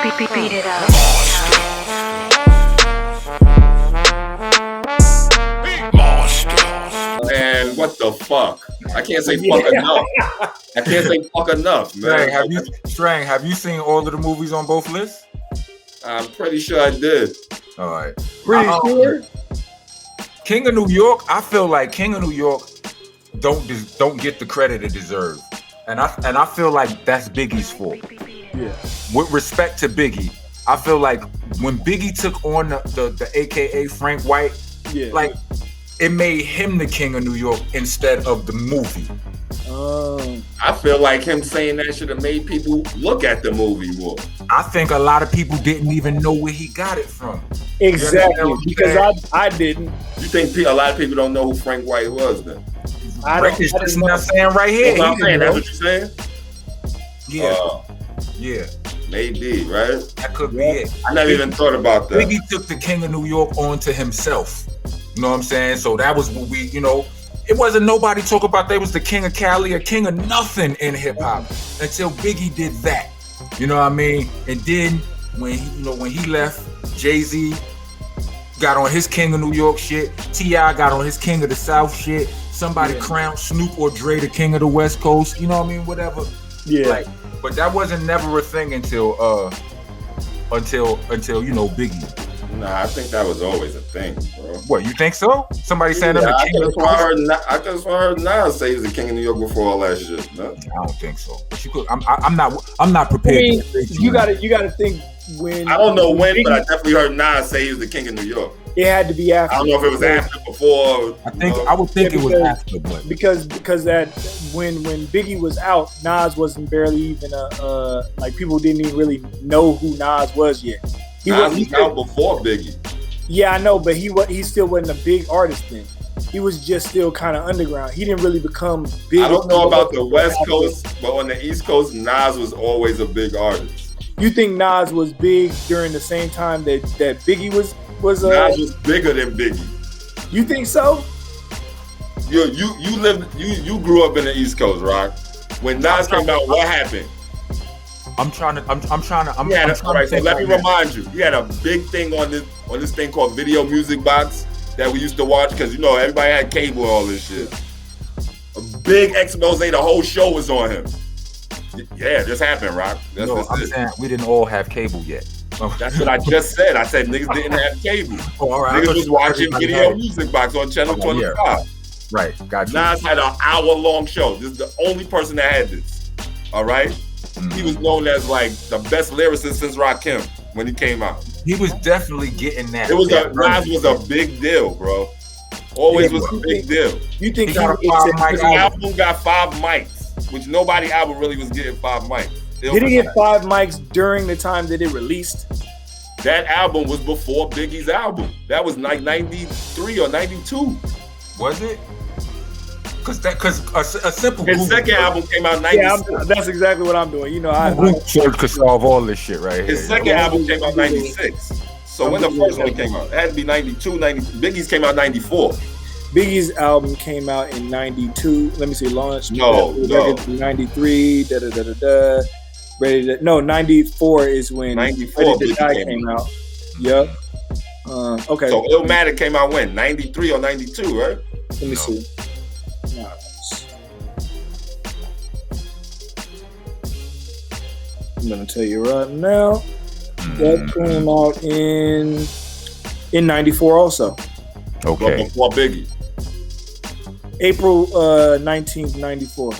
Beat it up. Man, what the fuck? I can't say fuck enough. I can't say fuck enough, man. Have you seen all of the movies on both lists? I'm pretty sure I did. All right. Pretty sure. King of New York, I feel like King of New York don't get the credit it deserves. And I feel like that's Biggie's fault. Yeah. With respect to Biggie, I feel like when Biggie took on the AKA Frank White, like it made him the King of New York instead of the movie. I feel like him saying that should have made people look at the movie more. I think a lot of people didn't even know where he got it from. Exactly, because I didn't. You think a lot of people don't know who Frank White was then? That's what I'm saying right here. That's what you're saying? Yeah. Yeah. Maybe, right? That could be it. I never even thought about that. Biggie took the King of New York onto himself. You know what I'm saying? So that was what we, it wasn't nobody talk about they was the king of Cali or king of nothing in hip hop until Biggie did that. You know what I mean? And then when he left, Jay-Z got on his King of New York shit. T.I. got on his King of the South shit. Somebody crowned Snoop or Dre the King of the West Coast. You know what I mean? Whatever. Yeah. But that wasn't never a thing until Biggie. Nah, I think that was always a thing, bro. What, you think so? Somebody saying I'm the king of I just heard Nas say he's the king of New York before all that shit. No? I don't think so. But you could. I'm not prepared. I mean, you gotta think when. I don't know when, Biggie, but I definitely heard Nas say he was the king of New York. It had to be after. I don't know if it was after, before. I would think it was after, but because that when Biggie was out, Nas wasn't barely even like people didn't even really know who Nas was yet. He was out before Biggie. Yeah, I know, but he still wasn't a big artist then. He was just still kind of underground. He didn't really become big. I don't know about the West Coast, but on the East Coast, Nas was always a big artist. You think Nas was big during the same time that Biggie was? Nas was bigger than Biggie. You think so? You grew up in the East Coast, Rock. When Nas came out, what happened? So let me remind you. He had a big thing on this thing called Video Music Box that we used to watch because everybody had cable and all this shit. A big expose, the whole show was on him. Yeah, it just happened, Rock. I'm saying we didn't all have cable yet. That's what I just said. I said niggas didn't have cable. All right. Niggas was watching Video Music Box on Channel 25. Yeah. Right, got you. Nas had an hour-long show. This is the only person that had this. All right? Mm-hmm. He was known as like the best lyricist since Rakim when he came out. He was definitely getting that. Nas was a big deal, bro. Always was a big deal. You think his album got 5 mics, which nobody album really was getting 5 mics. Did he get 5 mics during the time that it released? That album was before Biggie's album. That was like 93 or 92. Was it? Because a simple his second album came out in 96. Yeah, that's exactly what I'm doing. I could solve all this shit right here. His second album came out in 96. So when the first one came out, it had to be 92, 90. Biggie's came out in 94. Biggie's album came out in 92. Let me see, launch. No. 93. 94 is when 94 Ready to Die came out. Yep. Okay. So Illmatic came out when? 93 or 92, right? Let me see. No. I'm gonna tell you right now. That came out in 94 also. Okay. Before Biggie. April 19th, 94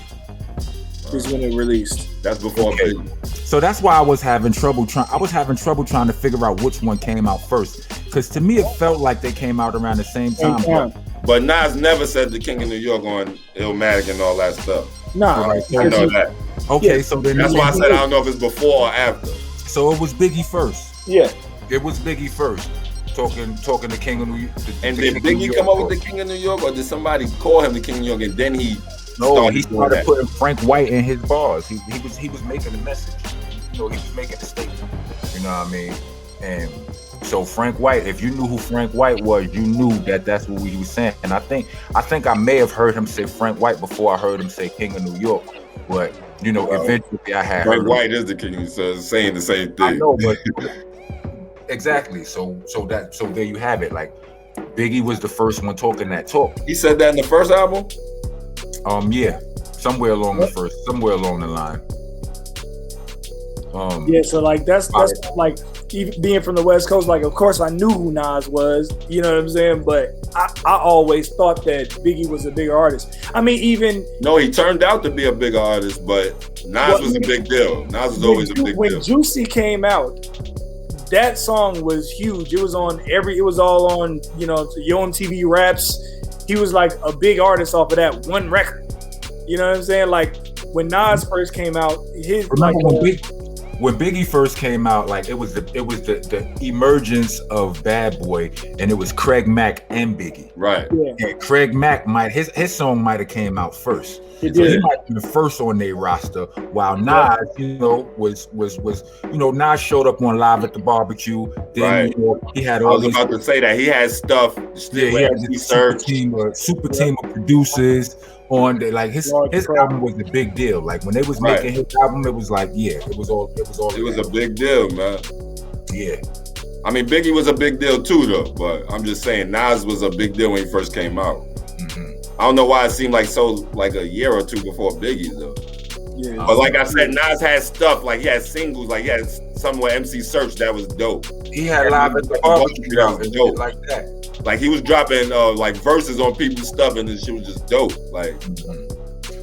is when it released. That's before Biggie. So that's why I was having trouble trying to figure out which one came out first. Because to me, it felt like they came out around the same time. But Nas never said the King of New York on Illmatic and all that stuff. Nah. I know that. Okay, yeah. So then that's why I said I don't know if it's before or after. So it was Biggie first. Yeah. It was Biggie first. Talking the King of New York. And did Biggie come up with the King of New York, or did somebody call him the King of New York and then he started putting Frank White in his bars. He was making the message. He was making the statement. You know what I mean? And so Frank White, if you knew who Frank White was, you knew that's what we were saying. And I think I may have heard him say Frank White before I heard him say King of New York. But eventually I had Frank heard White is the king, so it's saying the same thing. I know, but exactly. So there you have it. Like Biggie was the first one talking that talk. He said that in the first album? Yeah. Somewhere along the line. So like that's like even being from the West Coast, like of course I knew who Nas was, you know what I'm saying? But I always thought that Biggie was a bigger artist. I mean, no, he turned out to be a bigger artist, but Nas was a big deal. Nas was always a big deal. When Juicy came out, that song was huge. It was all on, Yo MTV Raps. He was like a big artist off of that one record. You know what I'm saying? Like when Nas first came out, when Biggie first came out, like it was the emergence of Bad Boy, and it was Craig Mack and Biggie. Right. Yeah. And Craig Mack his song might have came out first. He might have been the first on their roster, while Nas, was Nas showed up on Live at the Barbecue. Then he had all. I was about to say that he had stuff. He had a super team of producers. On the, like his album was a big deal. Like when they was making his album, it was like it was a big deal, man. Yeah. I mean, Biggie was a big deal too, though. But I'm just saying, Nas was a big deal when he first came out. Mm-hmm. I don't know why it seemed like a year or two before Biggie, though. Yeah. But like I said, Nas had stuff like he had singles, like he had something with MC Search that was dope. He had Live at the Barbecue and dope like that. Like he was dropping like verses on people's stuff, and this shit was just dope. Like,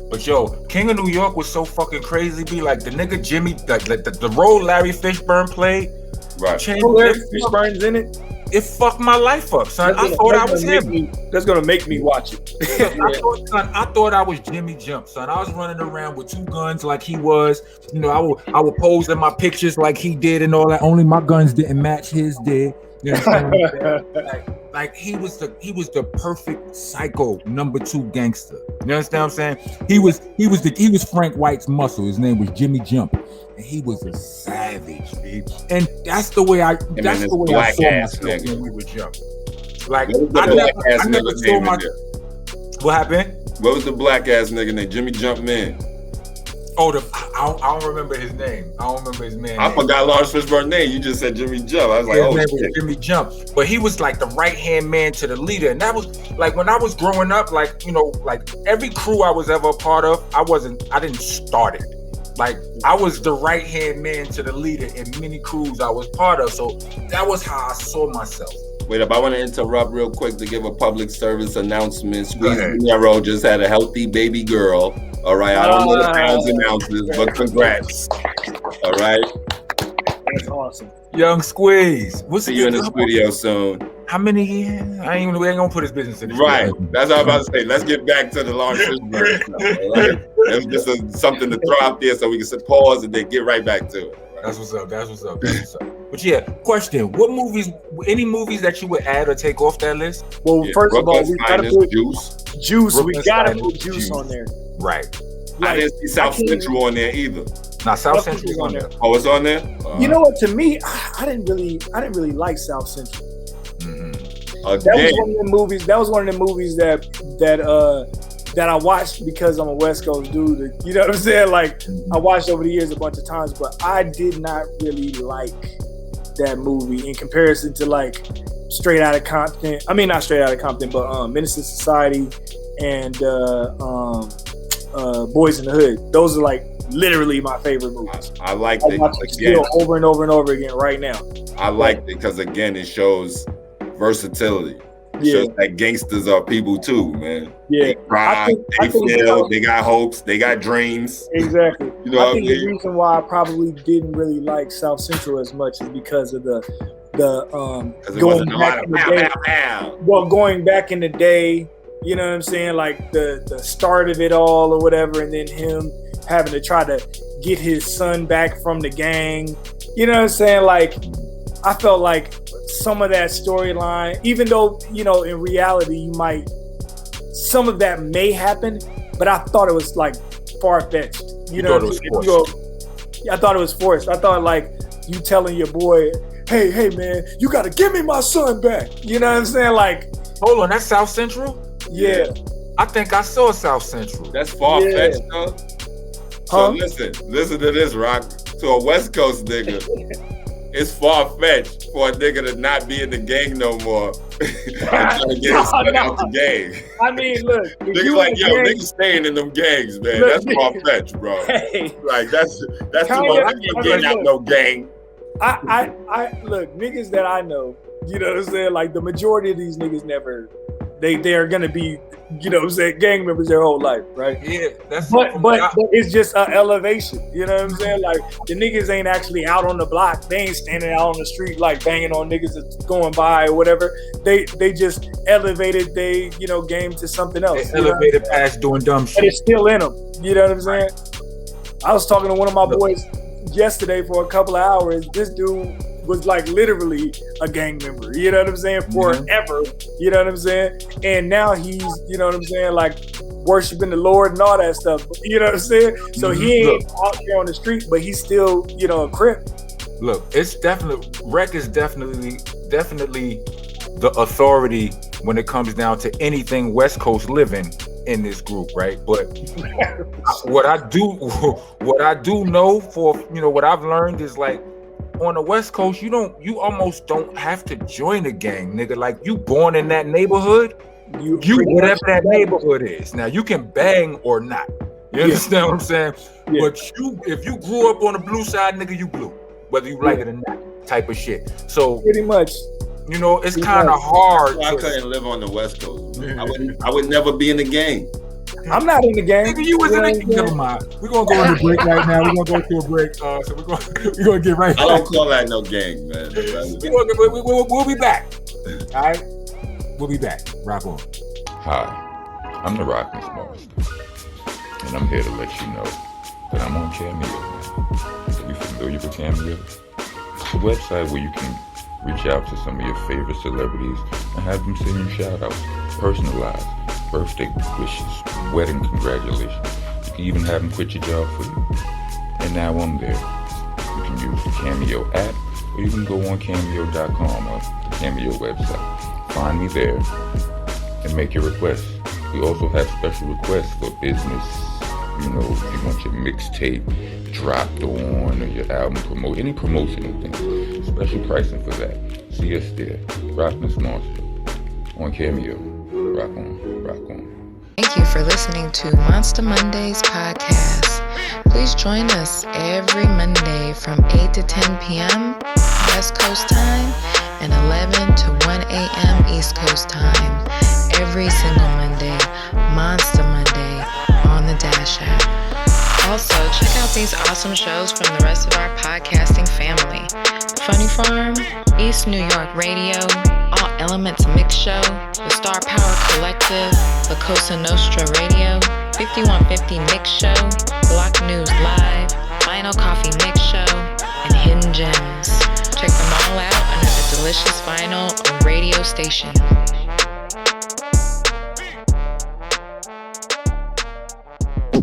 but yo, King of New York was so fucking crazy. Be like the nigga Jimmy, like the role Larry Fishburne played. Right. Larry Fishburne's in it. It fucked my life up, son. I thought I was him. That's gonna make me watch it. I thought I was Jimmy Jump, son. I was running around with two guns like he was. I would pose in my pictures like he did and all that. Only my guns didn't match his did. You know like he was the perfect psycho number 2 gangster. You understand what I'm saying? He was Frank White's muscle. His name was Jimmy Jump, and he was a savage, bitch. And that's the way I saw myself when we were Jump. Like I never saw my. What happened? What was the black ass nigga named Jimmy Jump Man? Oh, I don't remember his name. I forgot Lawrence Fishburne's name. You just said Jimmy Jump. I was like, his name was Jimmy Jump. But he was like the right-hand man to the leader. And that was like when I was growing up, like, like every crew I was ever a part of, I didn't start it. Like I was the right-hand man to the leader in many crews I was part of. So that was how I saw myself. Wait up, I want to interrupt real quick to give a public service announcement. Squeeze Nero just had a healthy baby girl. All right, I don't know the pounds announcers, but congrats. All right. That's awesome. Young Squeeze. See you in the studio soon. How many years? We ain't gonna put his business in. Right. That's what I was about to say. Let's get back to the Lawrence Fishburne. Right? It was just something to throw out there so we can pause and then get right back to it. Right? That's what's up. But yeah, question: any movies that you would add or take off that list? Well, first of all, we gotta put Juice. We gotta put Juice on there. Right. I didn't see South Central on there either. Now South Central is on there. Oh, it's on there. You know what? To me, I didn't really like South Central. Mm-hmm. That was one of the movies that I watched because I'm a West Coast dude. You know what I'm saying? Like I watched over the years a bunch of times, but I did not really like that movie in comparison to like Straight Outta Compton. I mean, not Straight Outta Compton, but Menace to Society and Boys in the Hood. Those are like literally my favorite movies. I liked it again over and over and over again right now. I liked it because again it shows versatility. It shows that gangsters are people too, man. Yeah, they cry, they feel, they got hopes, they got dreams. Exactly. I think the reason why I probably didn't really like South Central as much is because of the going back in the day. Well, going back in the day. You know what I'm saying? Like the start of it all or whatever, and then him having to try to get his son back from the gang. You know what I'm saying? Like, I felt like some of that storyline, even though, in reality, some of that may happen, but I thought it was like far-fetched. I thought it was forced. I thought like you telling your boy, hey man, you got to give me my son back. You know what I'm saying? Like, hold on, that's South Central? Yeah. I think I saw South Central. That's far-fetched, though. So listen to this, Rock. To a West Coast nigga, it's far-fetched for a nigga to not be in the gang no more and trying to get his son out the gang. I mean, look. Niggas like, yo, niggas staying in them gangs, man. Look, that's far-fetched, bro. Hey, like, that's too much. I'm not getting out no gang. I look, niggas that I know, you know what I'm saying? Like, the majority of these niggas never, they are going to be, you know what I'm saying, gang members their whole life, right? Yeah, that's but it's just an elevation, you know what I'm saying? Like, the niggas ain't actually out on the block. They ain't standing out on the street like banging on niggas that's going by or whatever. They just elevated they, you know, game to something else. They elevated past doing dumb shit. And it's still in them. You know what I'm saying? I was talking to one of my boys yesterday for a couple of hours. This dude was like literally a gang member, you know what I'm saying, forever, you know what I'm saying? And now he's, you know what I'm saying, like worshiping the Lord and all that stuff, you know what I'm saying? So he ain't out here on the street, but he's still, you know, a Crip. Look, it's definitely, Rek is definitely the authority when it comes down to anything West Coast living in this group, right? But what I do know for, you know, what I've learned is like, on the West Coast, you almost don't have to join a gang, nigga. Like, you born in that neighborhood, you whatever that neighborhood is. Now, you can bang or not. You understand what I'm saying? Yeah. But if you grew up on the blue side, nigga, you blue, whether you like it or not, type of shit. So pretty much, you know, it's kind of hard. I couldn't live on the West Coast. I would never be in the gang. I'm not in the gang. Nigga, you was in the gang. Never mind. We're gonna go on a break right now. We're gonna go to a break. So we're gonna get right back. I don't call that no gang, man. We'll be back. All right, we'll be back. Rock on. Hi, I'm the Rockness Monsta, and I'm here to let you know that I'm on Cameo now. Are you familiar with Cameo? It's a website where you can reach out to some of your favorite celebrities and have them send you shout-outs, personalized, birthday wishes, wedding congratulations. You can even have them quit your job for you. And now I'm there. You can use the Cameo app, or you can go on Cameo.com or the Cameo website. Find me there and make your requests. We also have special requests for business. You know, if you want your mixtape dropped on or your album promote, any promotional things. Special pricing for that. See us there. Rockness Monsta on Cameo. Rock on, rock on. Thank you for listening to Monsta Mondayz Podcast. Please join us every Monday from 8 to 10 p.m. West Coast time and 11 to 1 a.m. East Coast time. Every single Monday, Monsta Monday on the Dash app. Also, check out these awesome shows from the rest of our podcasting family. Funny Farm, East New York Radio, All Elements Mix Show, the Star Power Collective, La Cosa Nostra Radio, 5150 Mix Show, Block News Live, Vinyl Coffee Mix Show, and Hidden Gems. Check them all out under the Delicious Vinyl radio station.